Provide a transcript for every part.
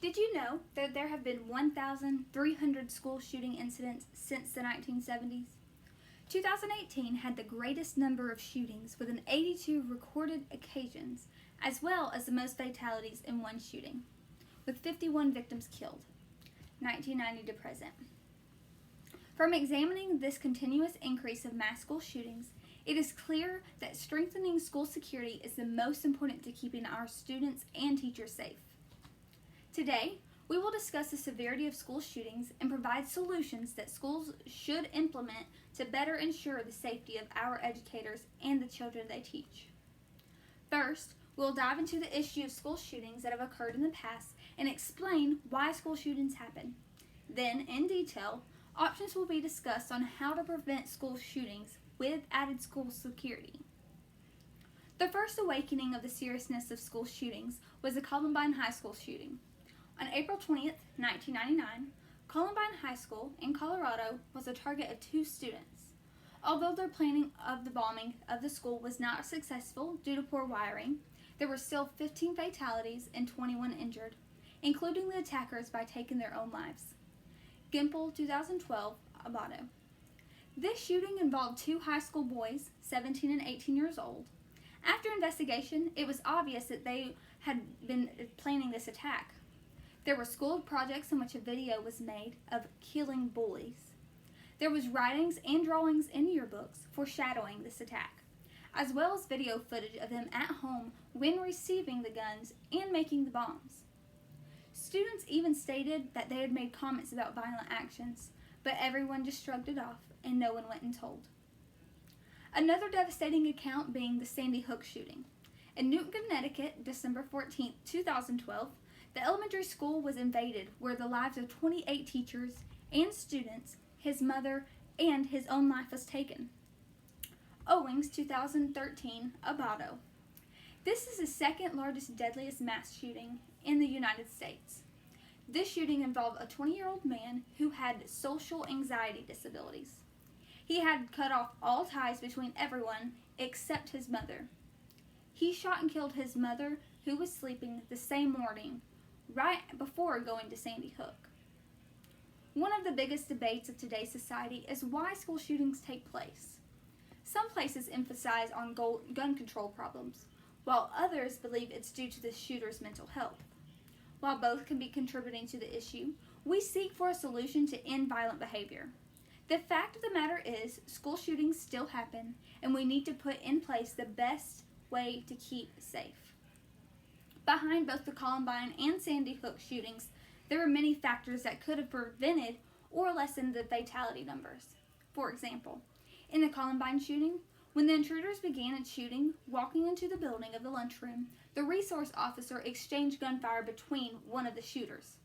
Did you know that there have been 1,300 school shooting incidents since the 1970s? 2018 had the greatest number of shootings with an 82 recorded occasions, as well as the most fatalities in one shooting, with 51 victims killed, 1990 to present. From examining this continuous increase of mass school shootings, it is clear that strengthening school security is the most important to keeping our students and teachers safe. Today, we will discuss the severity of school shootings and provide solutions that schools should implement to better ensure the safety of our educators and the children they teach. First, we'll dive into the issue of school shootings that have occurred in the past and explain why school shootings happen. Then, in detail, options will be discussed on how to prevent school shootings with added school security. The first awakening of the seriousness of school shootings was the Columbine High School shooting. On April 20th, 1999, Columbine High School in Colorado was the target of 2 students. Although their planning of the bombing of the school was not successful due to poor wiring, there were still 15 fatalities and 21 injured, including the attackers by taking their own lives. Gimple, 2012, Abato. This shooting involved 2 high school boys, 17 and 18 years old. After investigation, it was obvious that they had been planning this attack. There were school projects in which a video was made of killing bullies. There was writings and drawings in yearbooks foreshadowing this attack, as well as video footage of them at home when receiving the guns and making the bombs. Students even stated that they had made comments about violent actions, but everyone just shrugged it off and no one went and told. Another devastating account being the Sandy Hook shooting. In Newton, Connecticut, December 14, 2012, the elementary school was invaded where the lives of 28 teachers and students, his mother, and his own life was taken. Owings, 2013, Abato. This is the second largest, deadliest mass shooting in the United States. This shooting involved a 20-year-old man who had social anxiety disabilities. He had cut off all ties between everyone except his mother. He shot and killed his mother, who was sleeping the same morning, right before going to Sandy Hook. One of the biggest debates of today's society is why school shootings take place. Some places emphasize on gun control problems, while others believe it's due to the shooter's mental health. While both can be contributing to the issue, we seek for a solution to end violent behavior. The fact of the matter is, school shootings still happen, and we need to put in place the best way to keep safe. Behind both the Columbine and Sandy Hook shootings, there were many factors that could have prevented or lessened the fatality numbers. For example, in the Columbine shooting, when the intruders began its shooting, walking into the building of the lunchroom, the resource officer exchanged gunfire between one of the shooters.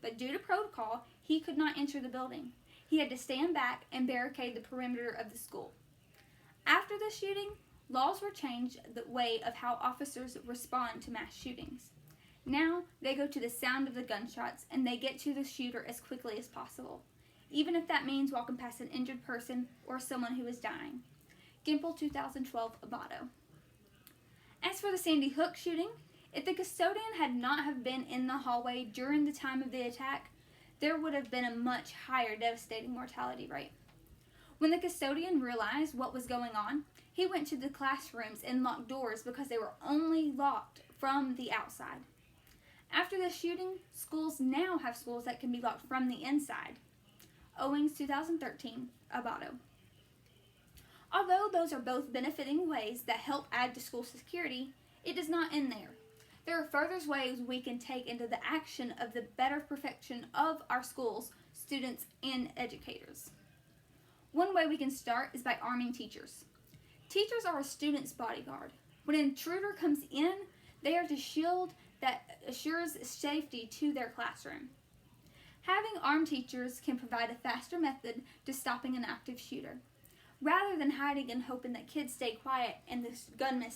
But due to protocol, he could not enter the building. He had to stand back and barricade the perimeter of the school. After the shooting, laws were changed the way of how officers respond to mass shootings. Now, they go to the sound of the gunshots and they get to the shooter as quickly as possible, even if that means walking past an injured person or someone who is dying. Gimple, 2012, Abato. As for the Sandy Hook shooting, if the custodian had not have been in the hallway during the time of the attack, there would have been a much higher devastating mortality rate. When the custodian realized what was going on, he went to the classrooms and locked doors because they were only locked from the outside. After the shooting, schools now have schools that can be locked from the inside. Owings, 2013, Abato. Although those are both benefiting ways that help add to school security, it does not end there. There are further ways we can take into the action of the better perfection of our schools, students, and educators. One way we can start is by arming teachers. Teachers are a student's bodyguard. When an intruder comes in, they are the shield that assures safety to their classroom. Having armed teachers can provide a faster method to stopping an active shooter, rather than hiding and hoping that kids stay quiet and the gunman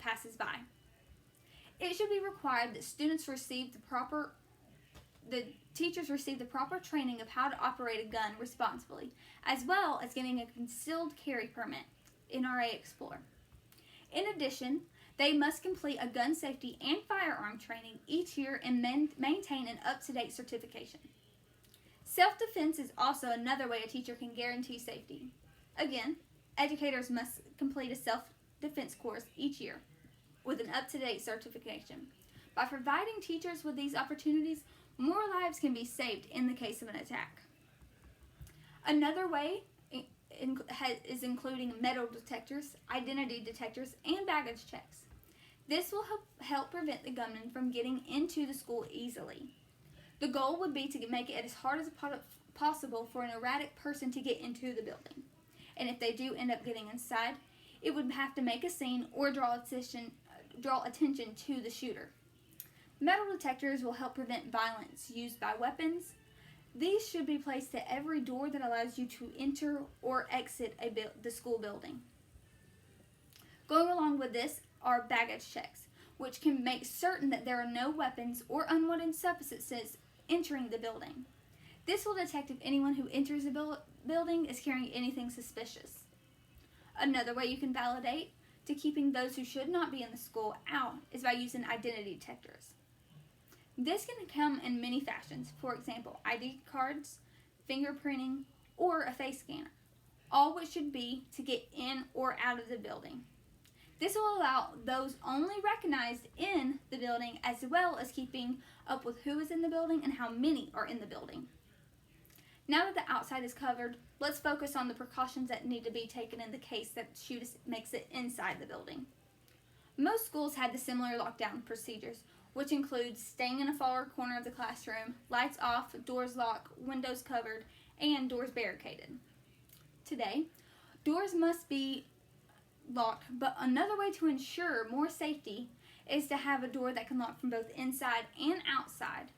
passes by. It should be required that the teachers receive the proper training of how to operate a gun responsibly, as well as getting a concealed carry permit, NRA Explorer. In addition, They must complete a gun safety and firearm training each year and maintain an up-to-date certification. Self-defense is also another way a teacher can guarantee safety. Again, educators must complete a self-defense course each year with an up-to-date certification. By providing teachers with these opportunities, more lives can be saved in the case of an attack. Another way is including metal detectors, identity detectors, and baggage checks. This will help prevent the gunman from getting into the school easily. The goal would be to make it as hard as possible for an erratic person to get into the building. And if they do end up getting inside, it would have to make a scene or draw attention to the shooter. Metal detectors will help prevent violence used by weapons. These should be placed at every door that allows you to enter or exit the school building. Going along with this are baggage checks, which can make certain that there are no weapons or unwanted substances entering the building. This will detect if anyone who enters the building is carrying anything suspicious. Another way you can validate to keeping those who should not be in the school out is by using identity detectors. This can come in many fashions, for example, ID cards, fingerprinting, or a face scanner, all which should be to get in or out of the building. This will allow those only recognized in the building as well as keeping up with who is in the building and how many are in the building. Now that the outside is covered, let's focus on the precautions that need to be taken in the case that the shooter makes it inside the building. Most schools had the similar lockdown procedures, which includes staying in a far corner of the classroom, lights off, doors locked, windows covered, and doors barricaded. Today, doors must be locked, but another way to ensure more safety is to have a door that can lock from both inside and outside.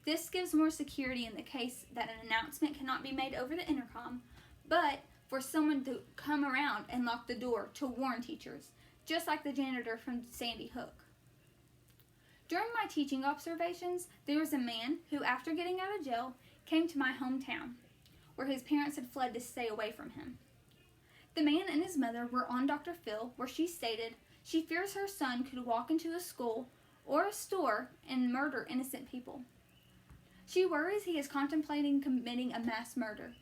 This gives more security in the case that an announcement cannot be made over the intercom, but for someone to come around and lock the door to warn teachers, just like the janitor from Sandy Hook. During my teaching observations, there was a man who, after getting out of jail, came to my hometown, where his parents had fled to stay away from him. The man and his mother were on Dr. Phil, where she stated she fears her son could walk into a school or a store and murder innocent people. She worries he is contemplating committing a mass murder.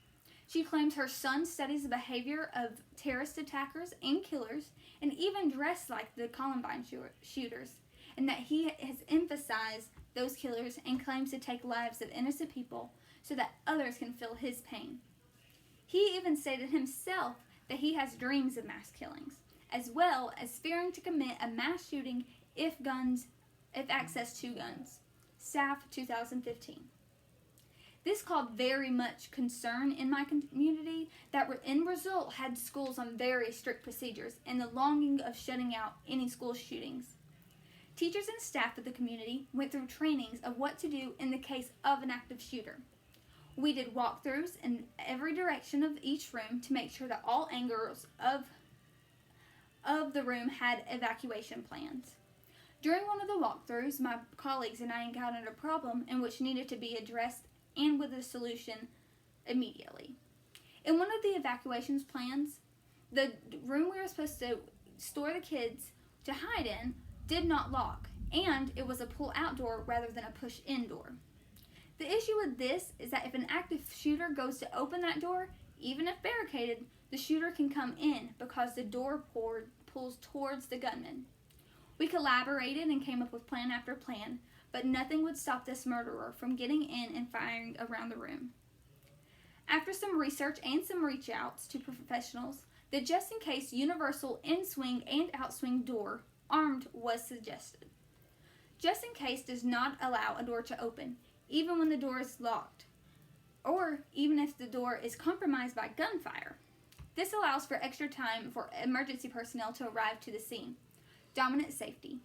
She claims her son studies the behavior of terrorist attackers and killers, and even dressed like the Columbine shooters, and that he has emphasized those killers and claims to take lives of innocent people so that others can feel his pain. He even stated himself that he has dreams of mass killings, as well as fearing to commit a mass shooting if access to guns. Staff 2015. This called very much concern in my community that in result had schools on very strict procedures and the longing of shutting out any school shootings. Teachers and staff of the community went through trainings of what to do in the case of an active shooter. We did walkthroughs in every direction of each room to make sure that all angles of the room had evacuation plans. During one of the walkthroughs, my colleagues and I encountered a problem in which needed to be addressed and with a solution immediately. In one of the evacuations plans, the room we were supposed to store the kids to hide in did not lock, and it was a pull-out door rather than a push-in door. The issue with this is that if an active shooter goes to open that door, even if barricaded, the shooter can come in because the door pulls towards the gunman. We collaborated and came up with plan after plan, but nothing would stop this murderer from getting in and firing around the room. After some research and some reach-outs to professionals, the just-in-case universal in-swing and out-swing door, armed, was suggested. Just in case does not allow a door to open, even when the door is locked, or even if the door is compromised by gunfire. This allows for extra time for emergency personnel to arrive to the scene. Dominant safety.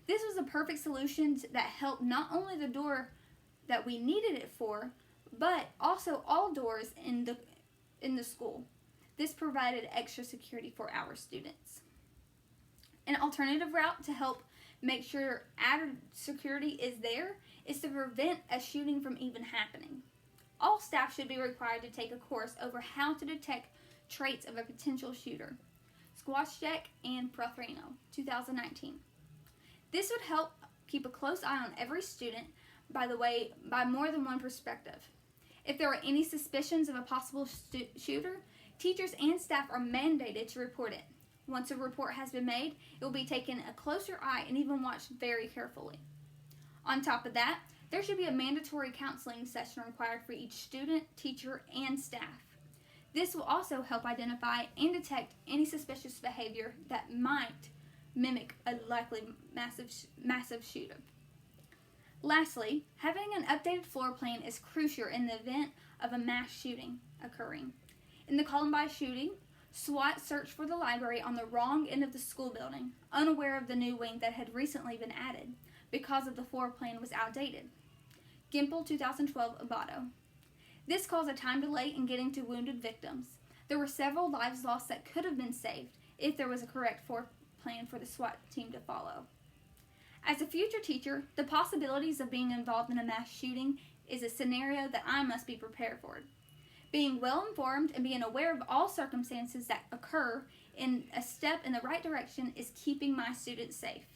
This was a perfect solution that helped not only the door that we needed it for, but also all doors in the school. This provided extra security for our students. An alternative route to help make sure added security is there is to prevent a shooting from even happening. All staff should be required to take a course over how to detect traits of a potential shooter. Squashcheck and Prothrino, 2019. This would help keep a close eye on every student, by more than one perspective. If there are any suspicions of a possible shooter, teachers and staff are mandated to report it. Once a report has been made, it will be taken a closer eye and even watched very carefully. On top of that, there should be a mandatory counseling session required for each student, teacher, and staff. This will also help identify and detect any suspicious behavior that might mimic a likely massive shooter. Lastly, having an updated floor plan is crucial in the event of a mass shooting occurring. In the Columbine shooting, SWAT searched for the library on the wrong end of the school building, unaware of the new wing that had recently been added, because of the floor plan was outdated. Gimple, 2012, Abato. This caused a time delay in getting to wounded victims. There were several lives lost that could have been saved if there was a correct floor plan for the SWAT team to follow. As a future teacher, the possibilities of being involved in a mass shooting is a scenario that I must be prepared for. Being well informed and being aware of all circumstances that occur in a step in the right direction is keeping my students safe.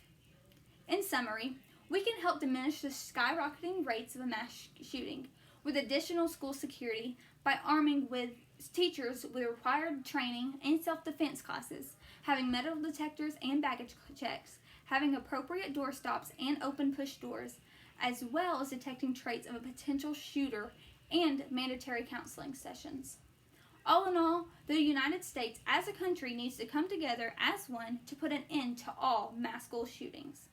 In summary, we can help diminish the skyrocketing rates of a mass shooting with additional school security by arming with teachers with required training and self-defense classes, having metal detectors and baggage checks, having appropriate door stops and open push doors, as well as detecting traits of a potential shooter and mandatory counseling sessions. All in all, the United States as a country needs to come together as one to put an end to all mass school shootings.